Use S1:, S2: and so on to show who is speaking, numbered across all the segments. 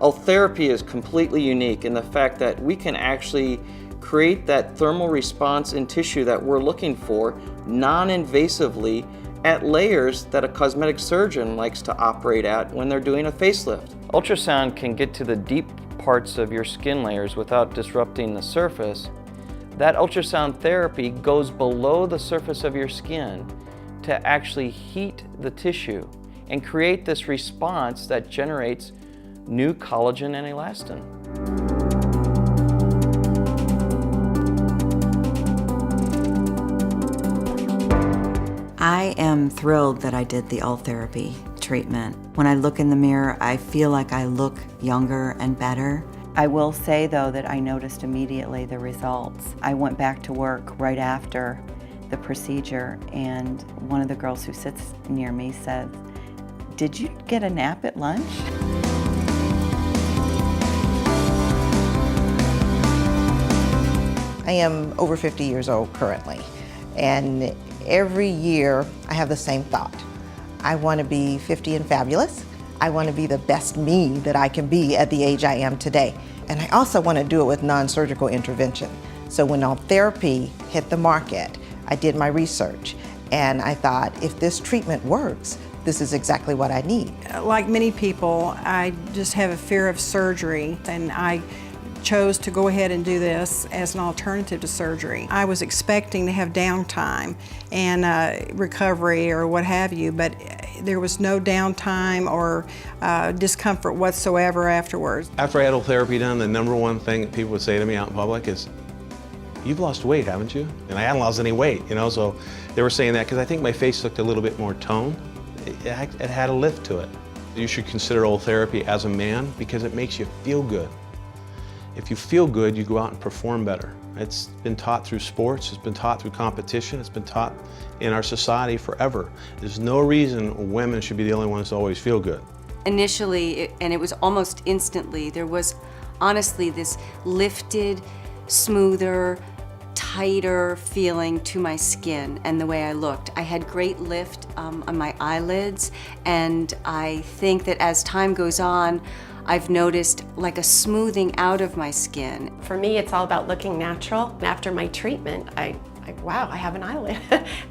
S1: Ultherapy is completely unique in the fact that we can actually create that thermal response in tissue that we're looking for non-invasively at layers that a cosmetic surgeon likes to operate at when they're doing a facelift. Ultrasound can get to the deep parts of your skin layers without disrupting the surface. That ultrasound therapy goes below the surface of your skin to actually heat the tissue and create this response that generates new collagen and elastin.
S2: I am thrilled that I did the Ultherapy treatment. When I look in the mirror, I feel like I look younger and better. I will say though that I noticed immediately the results. I went back to work right after the procedure, and one of the girls who sits near me said, "Did you get a nap at lunch?"
S3: I am over 50 years old currently, and every year I have the same thought. I want to be 50 and fabulous. I want to be the best me that I can be at the age I am today. And I also want to do it with non-surgical intervention. So when Ultherapy hit the market, I did my research, and I thought, if this treatment works, this is exactly what I need.
S4: Like many people, I just have a fear of surgery, and I chose to go ahead and do this as an alternative to surgery. I was expecting to have downtime and recovery or what have you, but there was no downtime or discomfort whatsoever afterwards.
S5: After I had Ultherapy done, the number one thing that people would say to me out in public is, "You've lost weight, haven't you?" And I hadn't lost any weight, you know, so they were saying that because I think my face looked a little bit more toned. It had a lift to it. You should consider Ultherapy as a man because it makes you feel good. If you feel good, you go out and perform better. It's been taught through sports, it's been taught through competition, it's been taught in our society forever. There's no reason women should be the only ones to always feel good.
S6: Initially, and it was almost instantly, there was honestly this lifted, smoother, tighter feeling to my skin and the way I looked. I had great lift on my eyelids, and I think that as time goes on, I've noticed like a smoothing out of my skin.
S7: For me, it's all about looking natural. After my treatment, wow, I have an eyelid,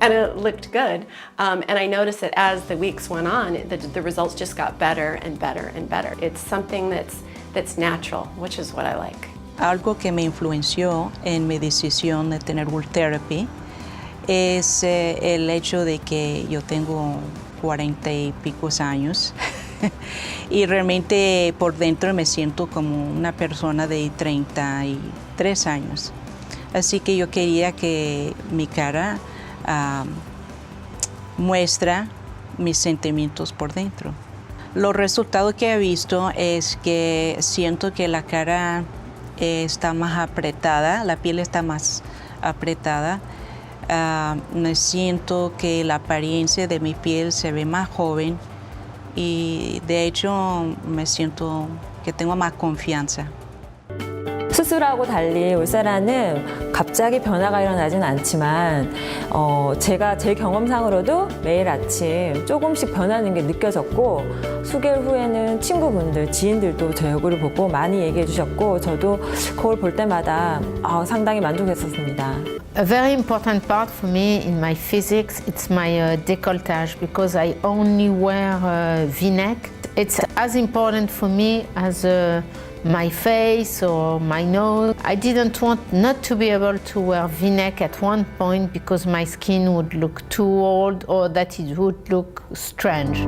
S7: and it looked good. And I noticed that as the weeks went on, the results just got better and better and better. It's something that's natural, which is what I like.
S8: Algo que me influenció en mi decisión de tener Ultherapy es el hecho de que yo tengo 40 y pico años. Y realmente por dentro me siento como una persona de 33 años. Así que yo quería que mi cara muestra mis sentimientos por dentro. Los resultados que he visto es que siento que la cara está más apretada, la piel está más apretada. Me siento que la apariencia de mi piel se ve más joven. Y de hecho me siento que tengo más confianza.
S9: 수술하고 달리 울세라는 갑자기 변화가 일어나진 않지만 제가 제 경험상으로도 매일 아침 조금씩 변하는 게 느껴졌고, 수개월 후에는 친구분들, 지인들도 제 얼굴을 보고 많이 얘기해 주셨고, 저도 거울 볼 때마다 상당히 만족했었습니다.
S10: A very important part for me in my physics, it's my décolletage, because I only wear V-neck. It's as important for me as my face or my nose. I didn't want not to be able to wear V-neck at one point because my skin would look too old or that it would look strange.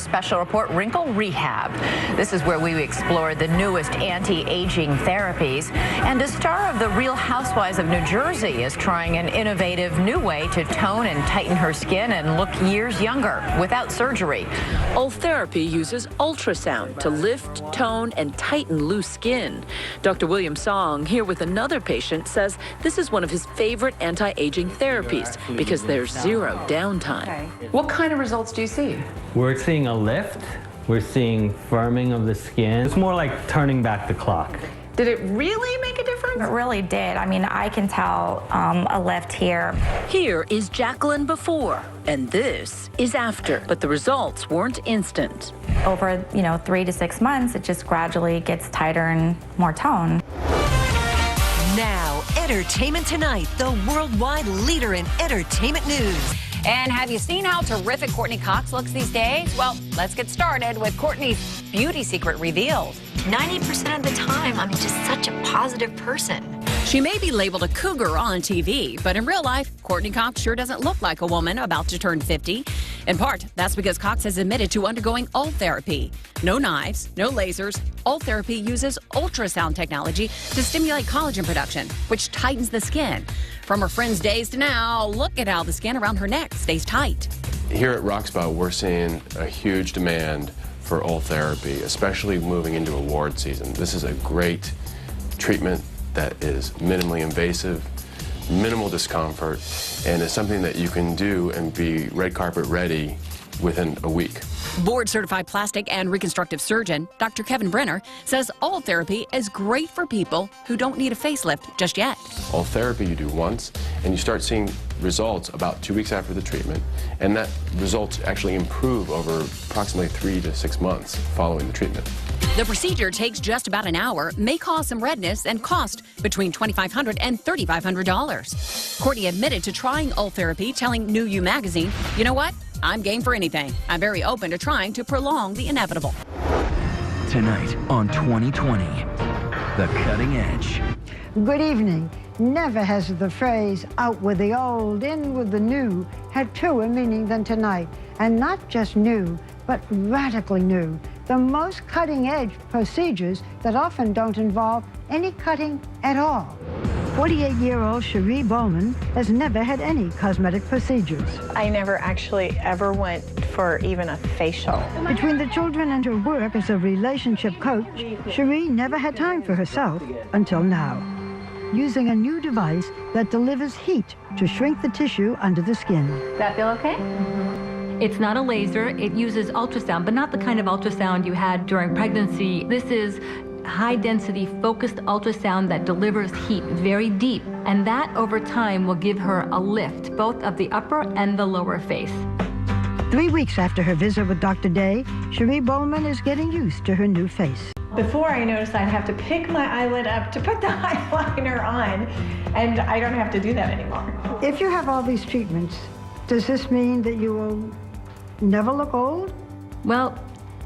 S11: special report, Wrinkle Rehab. This is where we explore the newest anti-aging therapies. And a star of The Real Housewives of New Jersey is trying an innovative new way to tone and tighten her skin and look years younger without surgery.
S12: Ultherapy uses ultrasound to lift, tone, and tighten loose skin. Dr. William Song, here with another patient, says this is one of his favorite anti-aging therapies because there's zero downtime.
S11: What kind of results do you see?
S13: We're seeing a lift. We're seeing firming of the skin. It's more like turning back the clock.
S11: Did it really make a difference?
S14: It really did. I mean, I can tell a lift here.
S12: Here is Jacqueline before, and this is after. But the results weren't instant.
S14: Over, 3 to 6 months, it just gradually gets tighter and more tone.
S15: Now, Entertainment Tonight, the worldwide leader in entertainment news.
S16: And have you seen how terrific Courtney Cox looks these days? Well, let's get started with Courtney's beauty secret revealed.
S17: 90% of the time, I'm just such a positive person.
S16: She may be labeled a cougar on TV, but in real life, Courtney Cox sure doesn't look like a woman about to turn 50. In part, that's because Cox has admitted to undergoing Ultherapy. No knives, no lasers. Ultherapy uses ultrasound technology to stimulate collagen production, which tightens the skin. From her friend's days to now, look at how the skin around her neck stays tight.
S18: Here at Roxpo, we're seeing a huge demand for Ultherapy, especially moving into award season. This is a great treatment that is minimally invasive, minimal discomfort, and is something that you can do and be red carpet ready within a week.
S16: Board-certified plastic and reconstructive surgeon Dr. Kevin Brenner says Ultherapy is great for people who don't need a facelift just yet.
S18: Ultherapy you do once, and you start seeing results about 2 weeks after the treatment, and that results actually improve over approximately 3 to 6 months following the treatment.
S16: The procedure takes just about an hour, may cause some redness, and cost between $2,500 and $3,500. Courtney admitted to trying Ultherapy, telling New You magazine, "You know what? I'm game for anything. I'm very open to trying to prolong the inevitable."
S19: Tonight on 2020, The Cutting Edge.
S20: Good evening. Never has the phrase out with the old, in with the new had truer meaning than tonight. And not just new, but radically new. The most cutting-edge procedures that often don't involve any cutting at all. 48-year-old Cherie Bowman has never had any cosmetic procedures.
S21: I never actually ever went for even a facial.
S20: Between the children and her work as a relationship coach, Cherie never had time for herself until now. Using a new device that delivers heat to shrink the tissue under the skin.
S22: That feel okay? It's not a laser. It uses ultrasound, but not the kind of ultrasound you had during pregnancy. This is high-density focused ultrasound that delivers heat very deep, and that over time will give her a lift, both of the upper and the lower face.
S20: 3 weeks after her visit with Dr. Day, Cherie Bowman is getting used to her new face.
S21: Before I noticed I'd have to pick my eyelid up to put the eyeliner on, and I don't have to do that anymore.
S20: If you have all these treatments, does this mean that you will never look old?
S22: Well,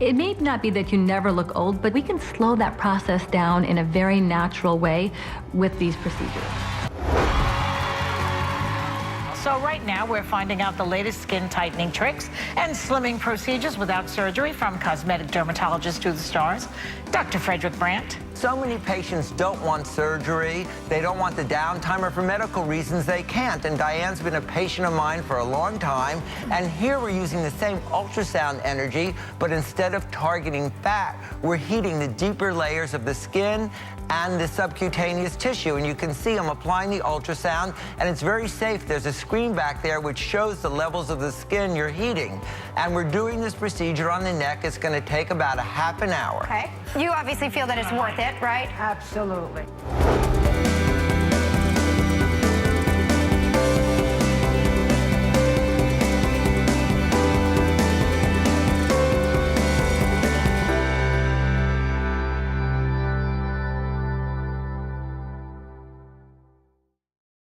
S22: it may not be that you never look old, but we can slow that process down in a very natural way with these procedures.
S23: So right now we're finding out the latest skin tightening tricks and slimming procedures without surgery from cosmetic dermatologist to the stars, Dr. Frederick Brandt.
S24: So many patients don't want surgery, they don't want the downtime, or for medical reasons they can't. And Diane's been a patient of mine for a long time, and here we're using the same ultrasound energy, but instead of targeting fat, we're heating the deeper layers of the skin and the subcutaneous tissue. And you can see I'm applying the ultrasound, and it's very safe. There's a screen back there which shows the levels of the skin you're heating. And we're doing this procedure on the neck. It's gonna take about a half an hour.
S25: Okay. You obviously feel that it's worth it, right?
S20: Absolutely.